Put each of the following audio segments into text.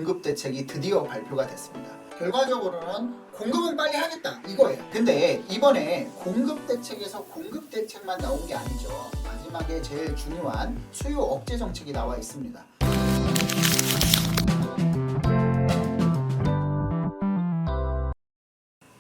공급 대책이 드디어 발표가 됐습니다. 결과적으로는 공급은 빨리 하겠다 이거예요. 근데 이번에 공급 대책에서 공급 대책만 나온 게 아니죠. 마지막에 제일 중요한 수요 억제 정책이 나와 있습니다.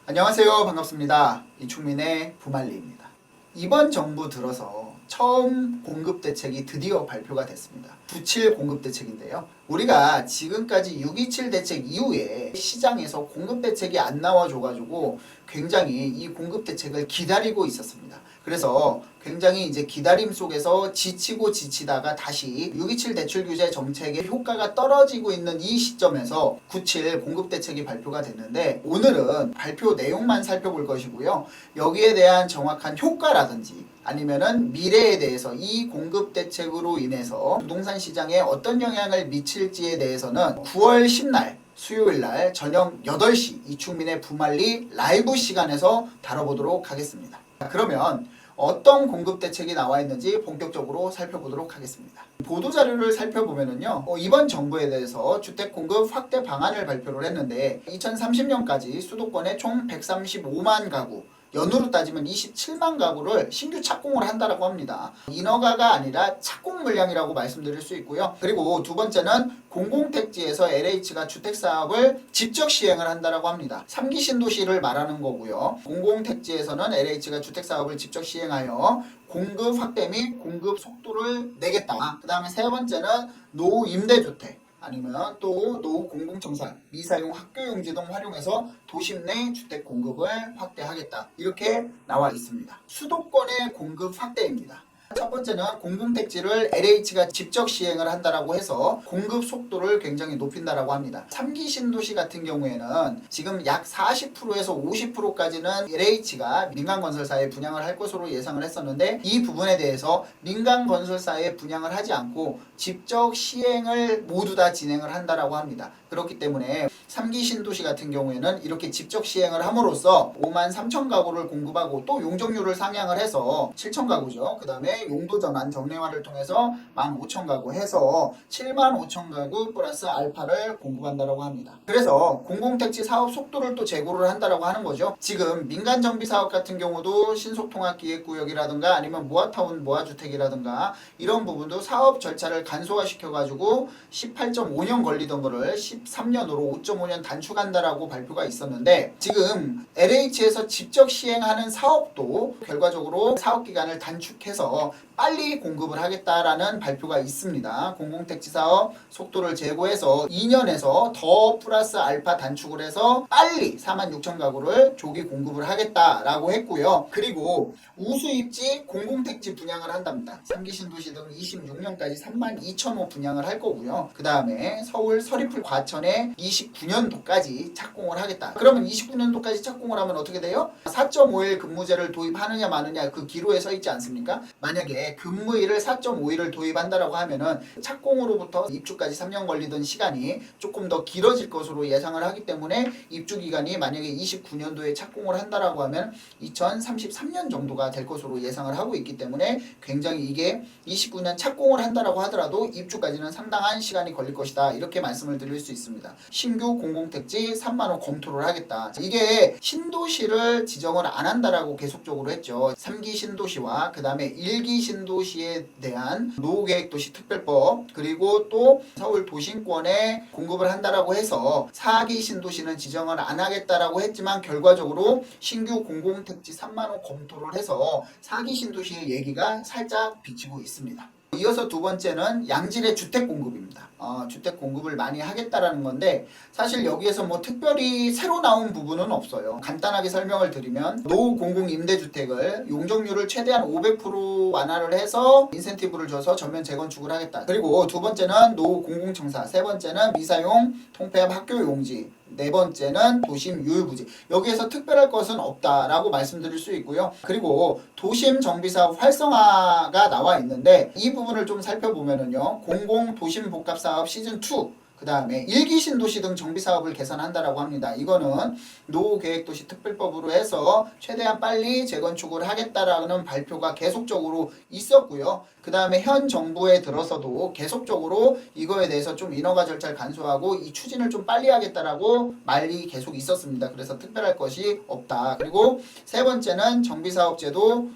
안녕하세요. 반갑습니다. 이충민의 부말리입니다. 이번 정부 들어서 처음 공급 대책이 드디어 발표가 됐습니다. 97 공급 대책인데요. 우리가 지금까지 627 대책 이후에 시장에서 공급 대책이 안 나와줘가지고 굉장히 이 공급 대책을 기다리고 있었습니다. 그래서 굉장히 이제 기다림 속에서 지치다가 다시 627 대출 규제 정책의 효과가 떨어지고 있는 이 시점에서 97 공급 대책이 발표가 됐는데, 오늘은 발표 내용만 살펴볼 것이고요. 여기에 대한 정확한 효과라든지 아니면은 미래에 대해서 이 공급 대책으로 인해서 부동산 시장에 어떤 영향을 미칠지에 대해서는 9월 10날 수요일날 저녁 8시 이충민의 부말리 라이브 시간에서 다뤄보도록 하겠습니다. 그러면 어떤 공급 대책이 나와 있는지 본격적으로 살펴보도록 하겠습니다. 보도자료를 살펴보면요, 이번 정부에 대해서 주택 공급 확대 방안을 발표를 했는데 2030년까지 수도권에 총 135만 가구, 연으로 따지면 27만 가구를 신규 착공을 한다라고 합니다. 인허가가 아니라 착공 물량이라고 말씀드릴 수 있고요. 그리고 두 번째는 공공택지에서 LH가 주택사업을 직접 시행을 한다라고 합니다. 3기 신도시를 말하는 거고요. 공공택지에서는 LH가 주택사업을 직접 시행하여 공급 확대 및 공급 속도를 내겠다. 그 다음에 세 번째는 노후 임대주택, 아니면 또 노후 공공청사, 미사용 학교용지 등 활용해서 도심 내 주택 공급을 확대하겠다. 이렇게 나와 있습니다. 수도권의 공급 확대입니다. 첫 번째는 공공택지를 LH가 직접 시행을 한다라고 해서 공급 속도를 굉장히 높인다라고 합니다. 3기 신도시 같은 경우에는 지금 약 40%에서 50%까지는 LH가 민간건설사에 분양을 할 것으로 예상을 했었는데, 이 부분에 대해서 민간건설사에 분양을 하지 않고 직접 시행을 모두 다 진행을 한다라고 합니다. 그렇기 때문에 3기 신도시 같은 경우에는 이렇게 직접 시행을 함으로써 5만 3천 가구를 공급하고 또 용적률을 상향을 해서 7천 가구죠. 그 다음에 용도 전환 정례화를 통해서 1만 5천 가구 해서 7만 5천 가구 플러스 알파를 공급한다라고 합니다. 그래서 공공택지 사업 속도를 또 제고를 한다라고 하는 거죠. 지금 민간 정비 사업 같은 경우도 신속통합기획구역이라든가 아니면 모아타운 모아주택이라든가 이런 부분도 사업 절차를 간소화시켜 가지고 18.5년 걸리던 거를 13년으로 5.5년 단축한다라고 발표가 있었는데, 지금 LH에서 직접 시행하는 사업도 결과적으로 사업기간을 단축해서 빨리 공급을 하겠다라는 발표가 있습니다. 공공택지 사업 속도를 제고해서 2년에서 더 플러스 알파 단축을 해서 빨리 4만 6천 가구를 조기 공급을 하겠다라고 했고요. 그리고 우수입지 공공택지 분양을 한답니다. 3기 신도시 등 26년까지 3만 2천 호 분양을 할 거고요. 그 다음에 서울 서리풀 과천에 29년도까지 착공을 하겠다. 그러면 29년도까지 착공을 하면 어떻게 돼요? 4.5일 근무제를 도입하느냐 마느냐 그 기로에 서 있지 않습니까? 만약에 근무일을 4.5일을 도입한다라고 하면은 착공으로부터 입주까지 3년 걸리던 시간이 조금 더 길어질 것으로 예상을 하기 때문에 입주 기간이 만약에 29년도에 착공을 한다라고 하면 2033년 정도가 될 것으로 예상을 하고 있기 때문에 굉장히 이게 29년 착공을 한다라고 하더라도 입주까지는 상당한 시간이 걸릴 것이다. 이렇게 말씀을 드릴 수 있습니다. 신규 공공택지 3만 호 검토를 하겠다. 이게 신도시를 지정을 안 한다라고 계속적으로 했죠. 3기 신도시와 그 다음에 1기 신도시에 대한 노후계획도시 특별법, 그리고 또 서울 도심권에 공급을 한다라고 해서 4기 신도시는 지정을 안 하겠다라고 했지만 결과적으로 신규 공공택지 3만 호 검토를 해서 4기 신도시의 얘기가 살짝 비치고 있습니다. 이어서 두 번째는 양질의 주택 공급입니다. 주택 공급을 많이 하겠다라는 건데, 사실 여기에서 뭐 특별히 새로 나온 부분은 없어요. 간단하게 설명을 드리면 노후 공공 임대주택을 용적률을 최대한 500% 완화를 해서 인센티브를 줘서 전면 재건축을 하겠다. 그리고 두 번째는 노후 공공청사, 세 번째는 미사용 통폐합 학교 용지, 네 번째는 도심 유휴부지. 여기에서 특별할 것은 없다라고 말씀드릴 수 있고요. 그리고 도심 정비사업 활성화가 나와 있는데, 이 부분을 좀 살펴보면은요, 공공 도심 복합사업 시즌 2 그 다음에 일기 신도시 등 정비사업을 개선한다라고 합니다. 이거는 노후계획도시특별법으로 해서 최대한 빨리 재건축을 하겠다라는 발표가 계속적으로 있었고요. 그 다음에 현 정부에 들어서도 계속적으로 이거에 대해서 좀 인허가 절차를 간소화하고 이 추진을 좀 빨리 하겠다라고 말이 계속 있었습니다. 그래서 특별할 것이 없다. 그리고 세 번째는 정비사업제도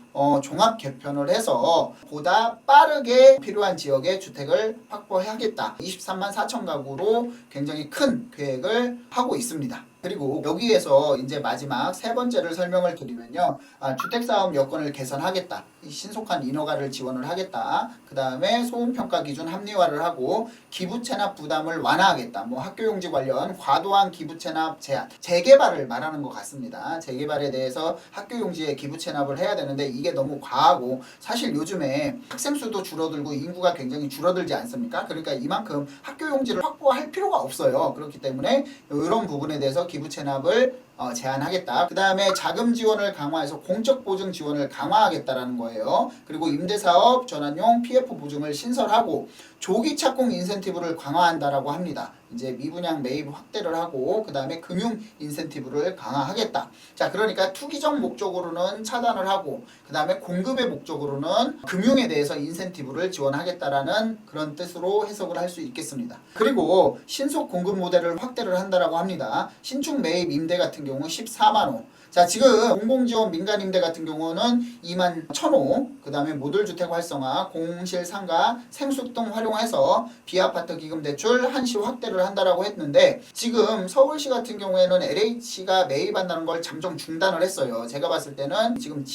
종합 개편을 해서 보다 빠르게 필요한 지역에 주택을 확보하겠다. 23만 4천 가구로 굉장히 큰 계획을 하고 있습니다. 그리고 여기에서 이제 마지막 세 번째를 설명을 드리면요. 주택사업 여건을 개선하겠다. 신속한 인허가를 지원을 하겠다. 그 다음에 소음평가 기준 합리화를 하고 기부채납 부담을 완화하겠다. 뭐 학교용지 관련 과도한 기부채납 제한, 재개발을 말하는 것 같습니다. 재개발에 대해서 학교용지에 기부채납을 해야 되는데 이게 너무 과하고 사실 요즘에 학생 수도 줄어들고 인구가 굉장히 줄어들지 않습니까? 그러니까 이만큼 학교용지를 확보할 필요가 없어요. 그렇기 때문에 이런 부분에 대해서 기부채납을 제한하겠다. 그 다음에 자금 지원을 강화해서 공적 보증 지원을 강화하겠다라는 거예요. 그리고 임대사업 전환용 PF 보증을 신설하고 조기 착공 인센티브를 강화한다라고 합니다. 이제 미분양 매입 확대를 하고 그 다음에 금융 인센티브를 강화하겠다. 자, 그러니까 투기적 목적으로는 차단을 하고 그 다음에 공급의 목적으로는 금융에 대해서 인센티브를 지원하겠다라는 그런 뜻으로 해석을 할 수 있겠습니다. 그리고 신속 공급 모델을 확대를 한다라고 합니다. 신축 매입 임대 같은 경우 14만 호. 자, 지금 공공지원 민간임대 같은 경우는 2만 1,000호, 그 다음에 모듈주택 활성화, 공실 상가, 생수 등 활용해서 비아파트 기금 대출 한시 확대를 한다라고 했는데 지금 서울시 같은 경우에는 LH가 매입한다는 걸 잠정 중단을 했어요. 제가 봤을 때는 지금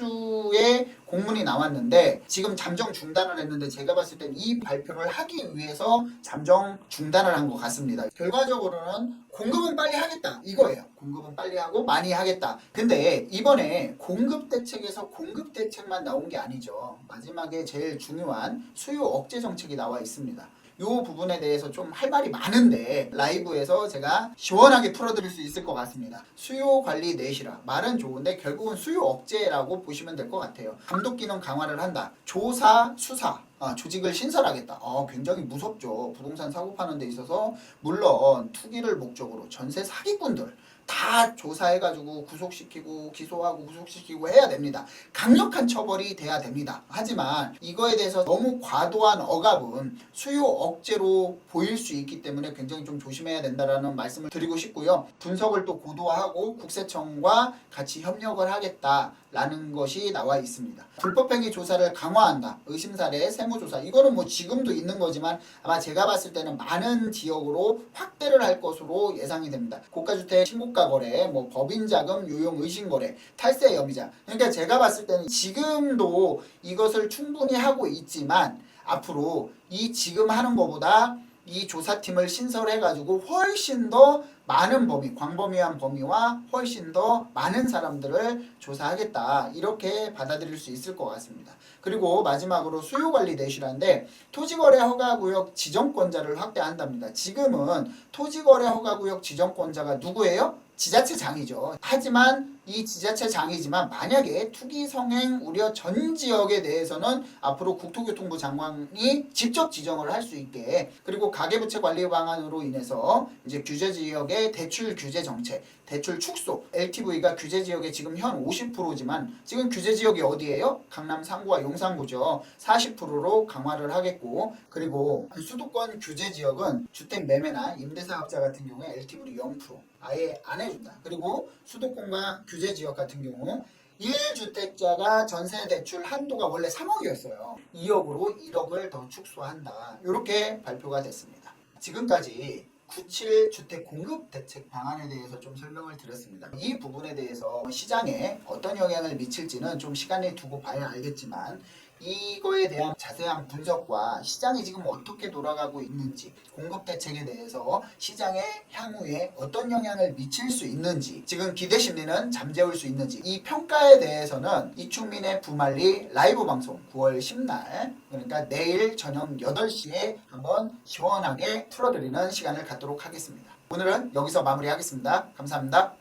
지난주에 공문이 나왔는데 지금 잠정 중단을 했는데 제가 봤을 땐 이 발표를 하기 위해서 잠정 중단을 한 것 같습니다. 결과적으로는 공급은 빨리 하겠다 이거예요. 공급은 빨리 하고 많이 하겠다. 근데 이번에 공급 대책에서 공급 대책만 나온 게 아니죠. 마지막에 제일 중요한 수요 억제 정책이 나와 있습니다. 이 부분에 대해서 좀 할 말이 많은데 라이브에서 제가 시원하게 풀어드릴 수 있을 것 같습니다. 수요 관리 내시라 말은 좋은데 결국은 수요 억제라고 보시면 될 것 같아요. 감독 기능 강화를 한다. 조사, 수사 조직을 신설하겠다. 굉장히 무섭죠. 부동산 사고 파는 데 있어서 물론 투기를 목적으로 전세 사기꾼들 다 조사해가지고 구속시키고 기소하고 구속시키고 해야 됩니다. 강력한 처벌이 돼야 됩니다. 하지만 이거에 대해서 너무 과도한 억압은 수요 억제로 보일 수 있기 때문에 굉장히 좀 조심해야 된다라는 말씀을 드리고 싶고요. 분석을 또 고도화하고 국세청과 같이 협력을 하겠다라는 것이 나와 있습니다. 불법행위 조사를 강화한다. 의심사례 세무조사 이거는 뭐 지금도 있는 거지만 아마 제가 봤을 때는 많은 지역으로 확대를 할 것으로 예상이 됩니다. 고가주택 신고가 거래, 뭐 법인자금 유용 의심거래, 탈세 여미자. 그러니까 제가 봤을 때는 지금도 이것을 충분히 하고 있지만 앞으로 이 지금 하는 것보다 이 조사팀을 신설해가지고 훨씬 더 많은 범위, 광범위한 범위와 훨씬 더 많은 사람들을 조사하겠다. 이렇게 받아들일 수 있을 것 같습니다. 그리고 마지막으로 수요관리 내실화인데 토지거래 허가구역 지정권자를 확대한답니다. 지금은 토지거래 허가구역 지정권자가 누구예요? 지자체장이죠. 하지만 이 지자체장이지만 만약에 투기 성행 우려 전 지역에 대해서는 앞으로 국토교통부 장관이 직접 지정을 할 수 있게 그리고 가계부채 관리 방안으로 인해서 이제 규제 지역의 대출 규제 정책, 대출 축소, LTV가 규제 지역의 지금 현 50%지만 지금 규제 지역이 어디예요? 강남 상구와 용산구죠. 40%로 강화를 하겠고 그리고 수도권 규제 지역은 주택 매매나 임대사업자 같은 경우에 LTV 0% 아예 안 해준다. 그리고 수도권과 규제 지역 같은 경우 1주택자가 전세 대출 한도가 원래 3억이었어요. 2억으로 1억을 더 축소한다. 이렇게 발표가 됐습니다. 지금까지 97주택 공급 대책 방안에 대해서 좀 설명을 드렸습니다. 이 부분에 대해서 시장에 어떤 영향을 미칠지는 좀 시간을 두고 봐야 알겠지만 이거에 대한 자세한 분석과 시장이 지금 어떻게 돌아가고 있는지 공급 대책에 대해서 시장에 향후에 어떤 영향을 미칠 수 있는지 지금 기대 심리는 잠재울 수 있는지 이 평가에 대해서는 이충민의 부말리 라이브 방송 9월 10날 그러니까 내일 저녁 8시에 한번 시원하게 풀어드리는 시간을 갖도록 하겠습니다. 오늘은 여기서 마무리하겠습니다. 감사합니다.